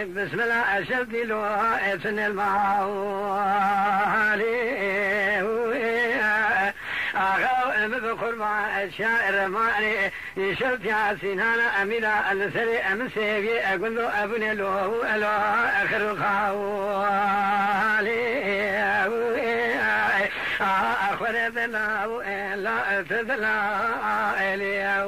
بسم الله أشد له إثن المعالي أغاو بذكر مع الشاعر ماني يشرت يا سنان أميرا السري أمسيبي أقول له أبني له ألو آخر خالي أخبر بنا لا تدلا إليه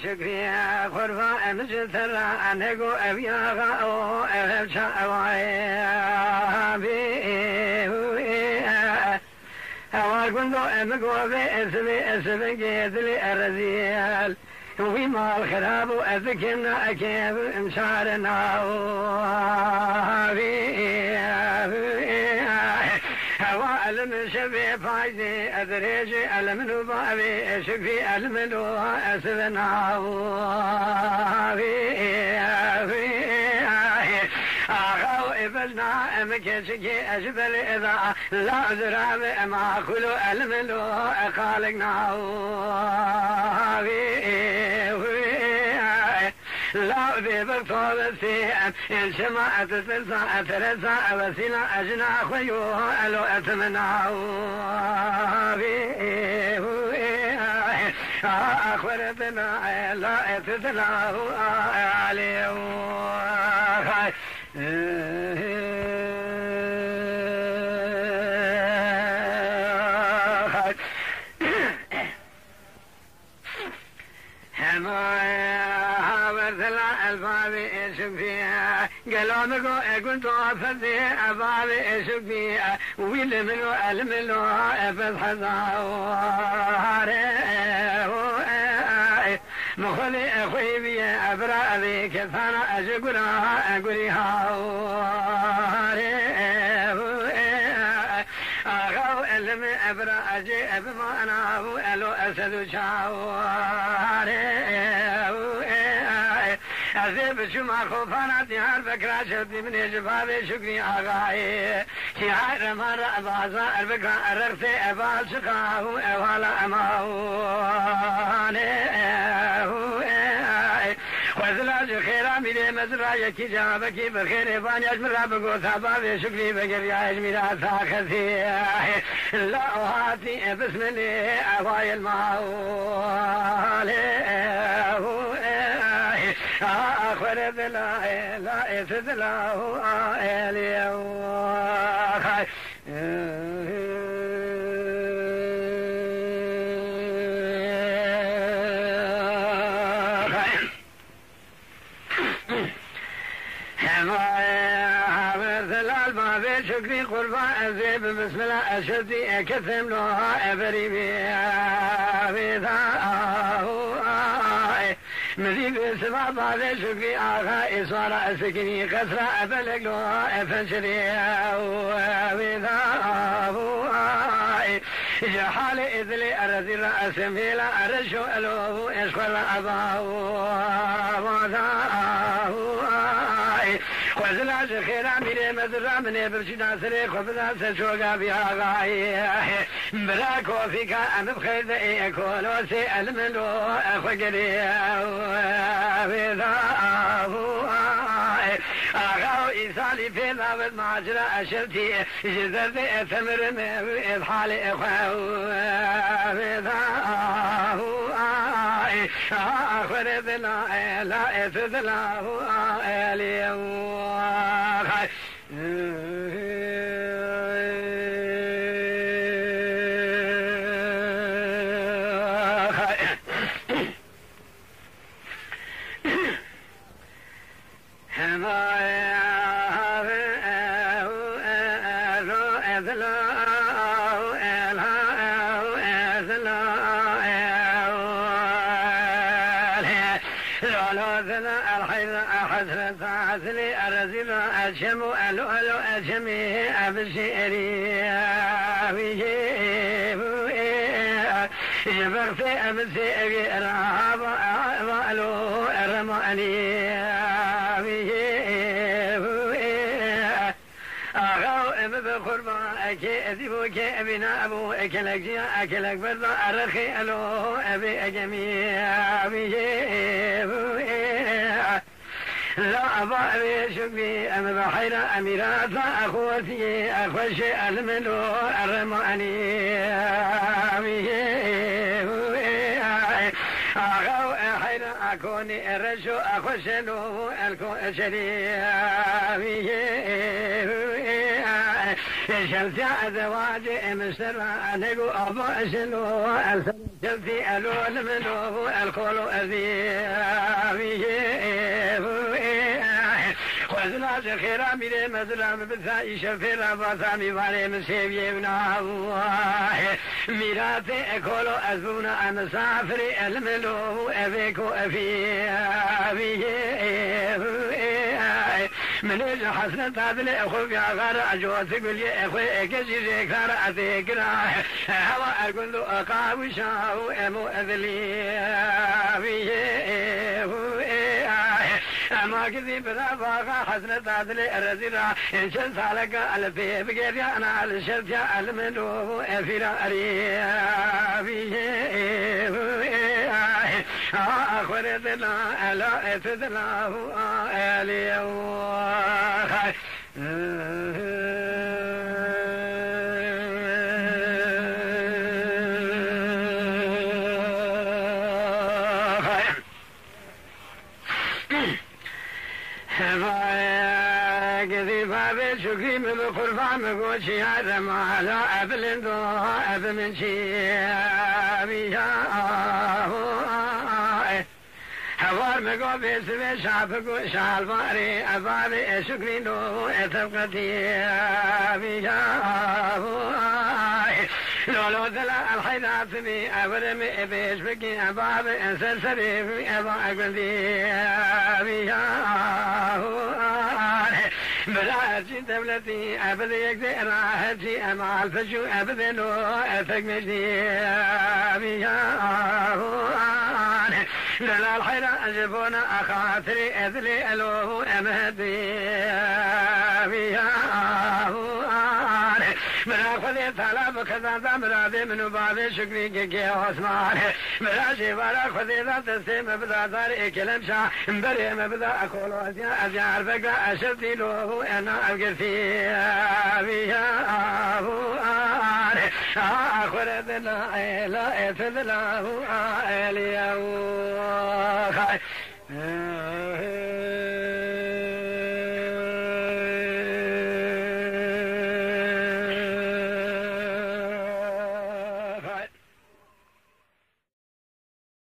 شكريا خرفا مجترى أنهقو أبياغا أو أواكندو أمقو بأسبي جيدلي الرزيال وفيما الخراب أذكرنا أكيب إمشارنا ألم شبي فايدي أدريجي ألم نبابي شكفي ألم لو أسفنا أخو إبلنا أمكشكي أجبل إذا لا أدراب ما أخلو ألم لو أخالقنا لا أذيبك طولتي إن شمعت تلسا أترسا وسينا أجنا خيوها ألو أتمناه أخبر بنا لا أتتلاه عليه قلومكو كنت أفضي أبابي أشبي ويل منو ألملو أفتح مخلي أخوي بي أبرأبي كثانا أشكرها أقريها أخو ألم أبرأ أجي أبما أنا ألو أسد شاواري أذيب شما خوفانا تيار بكرا شبدي من جبابي شكري آغاي شعار مر أبازا البكرا أررتي أبال شقاه أوالا أماواني وزلاج خيرا ميلي مزرا يكي جابكي بخير باني أجمرا بقو ثابا شكري بقريا أجمرا ساخذي لا أهاتي بسم الله أواي الماوالي أخبر بلا لا إتدلاه آليه شكري قربا أزيب بسم الله أشدي أكثم لها أبري بها مذيب سبع بعد شكري آخا إصارة أسكني قسرة أبلغ لها أفنشري بها جحال إذلي أرزي رأس ميلا أرشو ألوه إشخل أباه وزلاج خيرا ميري مدرا مني برشنا سري خبزا سشوغا بها غاي براكو فيكا أم بخير ذئي كولو سي ألمنو أخوكري أغاو إيسالي في ذاوت معجرة أشرتي جزر ذئي ثمر ميوئي حالي إخواه أخبر بنا لا إتدلاه آليه ثنا الحيض حسرة عسلي الرزيل الشم الألو الشمي أبشيري بغت أبشيري رهاب ألو الرماني بقربا أكيد أبينا أبو أكلك جيا أكلك برضا أرخي ألو أبي أجمي لا أبا أبي شبي أم بحيرة أميرات أخوتي أخوش الملو الرماني أخو حيرة أكوني الرشو أخوش له الكو أشري شلتي أزواج مستر أنيقو أبو أسنو شلتي ألو المنو الكولو أذي وزنا زخيرا ميري مزلام بثائي شفيرا بثامي فاري مسيبي ابنا الله ميراتي اكولو أزبونا مسافري الملو أفيكو أفي من الحسنة تابلي أخو في أغار أجوات قولي أخوي أكسي ذكار أذكرا هوا أقول له أقاوي شاو أمو أذلي أما كذي بلا باقا حسنة تابلي الرزيرا إن شن سالك ألفي بقير أنا الشرط المنو أفيرا أخوردنا ألا أتدناه اليوم شكري من القرفة مقوشي هذا ما لا أبلندو أبمن حوار مقو بيسوي شعبكو شعالفاري أبابي شكري نو أتبقتي لولو دلا الحيدات بي أبرمي بيش بكي أبابي أنسرسري في أبا أقلدي بلاتي دولتي أبدا يقدر راحتي أما الفجو أبدا نو أتقمشني للا الحيرة أجبونا أخاطري أذلي ألوه أمهدي ملا خذي طلب كذا مرادي من بعد شكري كي عثمان ملا شيبالا خذي ذات السيم بدا دار كلام شا بري مبدا اقول ازيار بقى اشتي له انا اقفي اخرتنا لا اتذله اليوم